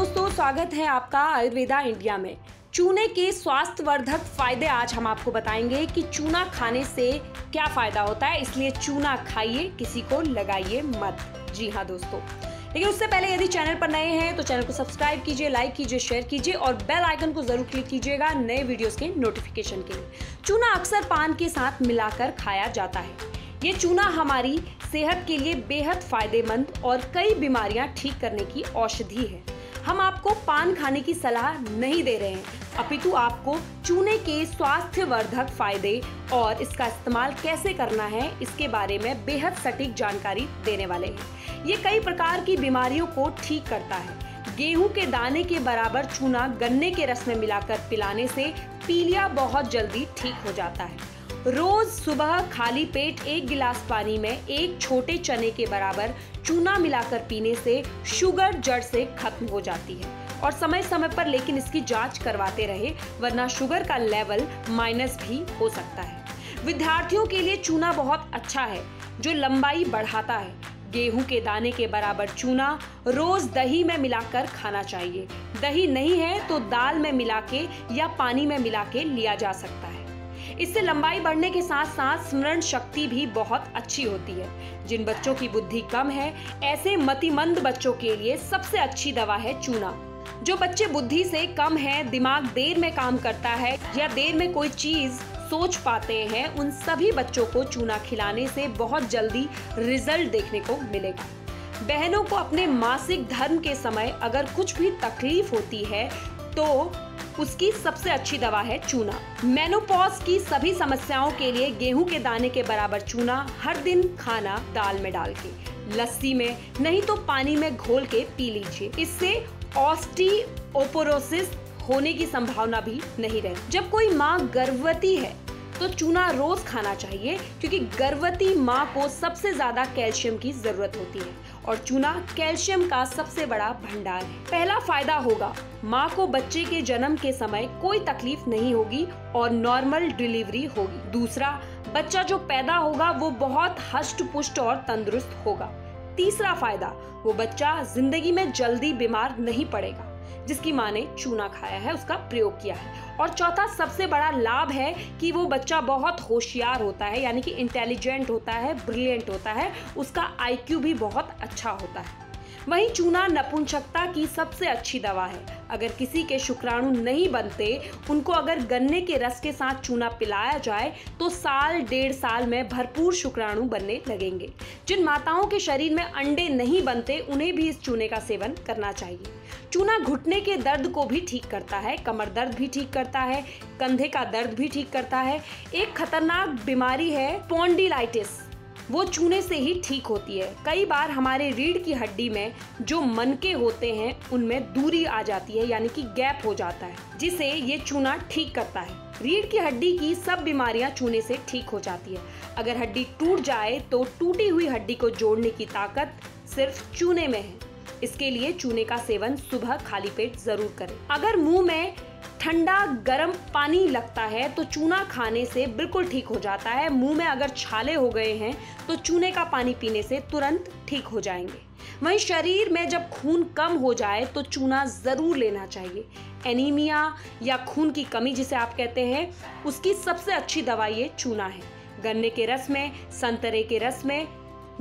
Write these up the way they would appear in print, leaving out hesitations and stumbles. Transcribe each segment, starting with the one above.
दोस्तों, स्वागत है आपका आयुर्वेदा इंडिया में। चूने के स्वास्थ्यवर्धक फायदे आज हम आपको बताएंगे कि चूना खाने से क्या फायदा होता है। इसलिए चूना खाइए, किसी को लगाइए मत। जी हाँ दोस्तों, लेकिन उससे पहले यदि चैनल पर नए हैं तो चैनल को सब्सक्राइब कीजिए, लाइक कीजिए, शेयर कीजिए और बेल आइकन को जरूर क्लिक कीजिएगा नए वीडियोस के नोटिफिकेशन के लिए। चूना अक्सर पान के साथ मिलाकर खाया जाता है। ये चूना हमारी सेहत के लिए बेहद फायदेमंद और कई बीमारियां ठीक करने की औषधि है। हम आपको पान खाने की सलाह नहीं दे रहे हैं, अपितु आपको चूने के स्वास्थ्यवर्धक फायदे और इसका इस्तेमाल कैसे करना है इसके बारे में बेहद सटीक जानकारी देने वाले हैं। ये कई प्रकार की बीमारियों को ठीक करता है। गेहूं के दाने के बराबर चूना गन्ने के रस में मिलाकर पिलाने से पीलिया बहुत जल्दी ठीक हो जाता है। रोज सुबह खाली पेट 1 गिलास पानी में 1 छोटे चने के बराबर चूना मिलाकर पीने से शुगर जड़ से खत्म हो जाती है। और समय समय पर लेकिन इसकी जांच करवाते रहे, वरना शुगर का लेवल माइनस भी हो सकता है। विद्यार्थियों के लिए चूना बहुत अच्छा है जो लंबाई बढ़ाता है। गेहूं के दाने के बराबर चूना रोज दही में मिलाकर खाना चाहिए। दही नहीं है तो दाल में मिला के या पानी में मिला के लिया जा सकता है। इससे लंबाई बढ़ने के साथ साथ स्मरण शक्ति भी बहुत अच्छी होती है। जिन बच्चों की बुद्धि कम है, ऐसे मतिमंद बच्चों के लिए सबसे अच्छी दवा है चूना। जो बच्चे बुद्धि से कम हैं, दिमाग देर में काम करता है या देर में कोई चीज सोच पाते हैं, उन सभी बच्चों को चूना खिलाने से बहुत जल्दी रिजल्ट देखने को मिलेगा। बहनों को अपने मासिक धर्म के समय अगर कुछ भी तकलीफ होती है तो उसकी सबसे अच्छी दवा है चूना। मेनोपॉज की सभी समस्याओं के लिए गेहूं के दाने के बराबर चूना हर दिन खाना दाल में डाल के, लस्सी में नहीं तो पानी में घोल के पी लीजिए। इससे ऑस्टियोपोरोसिस होने की संभावना भी नहीं रहती। जब कोई माँ गर्भवती है तो चूना रोज खाना चाहिए, क्योंकि गर्भवती माँ को सबसे ज्यादा कैल्शियम की जरूरत होती है और चूना कैल्शियम का सबसे बड़ा भंडार है। पहला फायदा होगा, माँ को बच्चे के जन्म के समय कोई तकलीफ नहीं होगी और नॉर्मल डिलीवरी होगी। दूसरा, बच्चा जो पैदा होगा वो बहुत हष्ट पुष्ट और तंदुरुस्त होगा। तीसरा फायदा, वो बच्चा जिंदगी में जल्दी बीमार नहीं पड़ेगा जिसकी माँ ने चूना खाया है, उसका प्रयोग किया है। और चौथा सबसे बड़ा लाभ है कि वो बच्चा बहुत होशियार होता है, यानी कि इंटेलिजेंट होता है, ब्रिलियंट होता है, उसका IQ भी बहुत अच्छा होता है। वहीं चूना नपुंसकता की सबसे अच्छी दवा है। अगर किसी के शुक्राणु नहीं बनते, उनको अगर गन्ने के रस के साथ चूना पिलाया जाए तो साल 1.5 साल में भरपूर शुक्राणु बनने लगेंगे। जिन माताओं के शरीर में अंडे नहीं बनते, उन्हें भी इस चूने का सेवन करना चाहिए। चूना घुटने के दर्द को भी ठीक करता है, कमर दर्द भी ठीक करता है, कंधे का दर्द भी ठीक करता है। एक खतरनाक बीमारी है स्पॉन्डिलाइटिस, वो चूने से ही ठीक होती है। कई बार हमारे रीढ़ की हड्डी में जो मनके होते हैं उनमें दूरी आ जाती है, यानी कि गैप हो जाता है, जिसे ये चूना ठीक करता है। रीढ़ की हड्डी की सब बीमारियां चूने से ठीक हो जाती है। अगर हड्डी टूट जाए तो टूटी हुई हड्डी को जोड़ने की ताकत सिर्फ चूने में है। इसके लिए चूने का सेवन सुबह खाली पेट जरूर करें। अगर मुंह में ठंडा गर्म पानी लगता है तो चूना खाने से बिल्कुल ठीक हो जाता है। मुंह में अगर छाले हो गए हैं तो चूने का पानी पीने से तुरंत ठीक हो जाएंगे। वहीं शरीर में जब खून कम हो जाए तो चूना जरूर लेना चाहिए। एनीमिया या खून की कमी जिसे आप कहते हैं, उसकी सबसे अच्छी दवा ये चूना है। गन्ने के रस में, संतरे के रस में,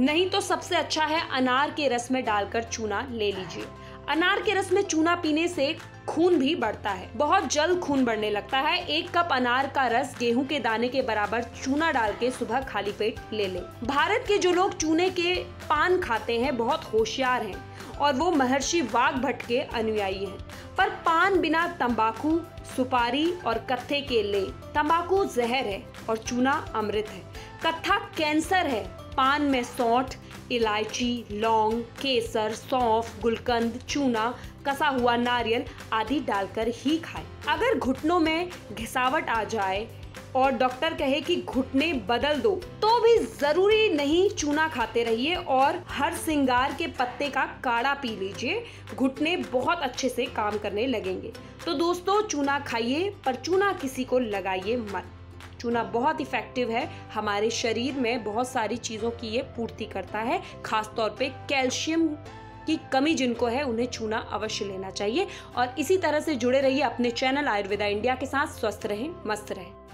नहीं तो सबसे अच्छा है अनार के रस में डालकर चूना ले लीजिए। अनार के रस में चूना पीने से खून भी बढ़ता है, बहुत जल्द खून बढ़ने लगता है। 1 कप अनार का रस गेहूं के दाने के बराबर चूना डाल के सुबह खाली पेट ले लें। भारत के जो लोग चूने के पान खाते हैं बहुत होशियार हैं और वो महर्षि वाघभट्ट के अनुयायी हैं। पर पान बिना तंबाकू, सुपारी और कत्थे के ले, तंबाकू जहर है और चूना अमृत है। कत्था कैंसर है। पान में सौंठ, इलायची, लौंग, केसर, सौंफ, गुलकंद, चूना, कसा हुआ नारियल आदि डालकर ही खाएं। अगर घुटनों में घिसावट आ जाए और डॉक्टर कहे कि घुटने बदल दो, तो भी जरूरी नहीं, चूना खाते रहिए और हर सिंगार के पत्ते का काढ़ा पी लीजिए। घुटने बहुत अच्छे से काम करने लगेंगे। तो दोस्तों, चूना खाइए पर चूना किसी को लगाइए मत। चूना बहुत इफेक्टिव है, हमारे शरीर में बहुत सारी चीज़ों की ये पूर्ति करता है, खासतौर पे कैल्शियम की कमी जिनको है उन्हें चूना अवश्य लेना चाहिए। और इसी तरह से जुड़े रहिए अपने चैनल आयुर्वेदा इंडिया के साथ। स्वस्थ रहें, मस्त रहें।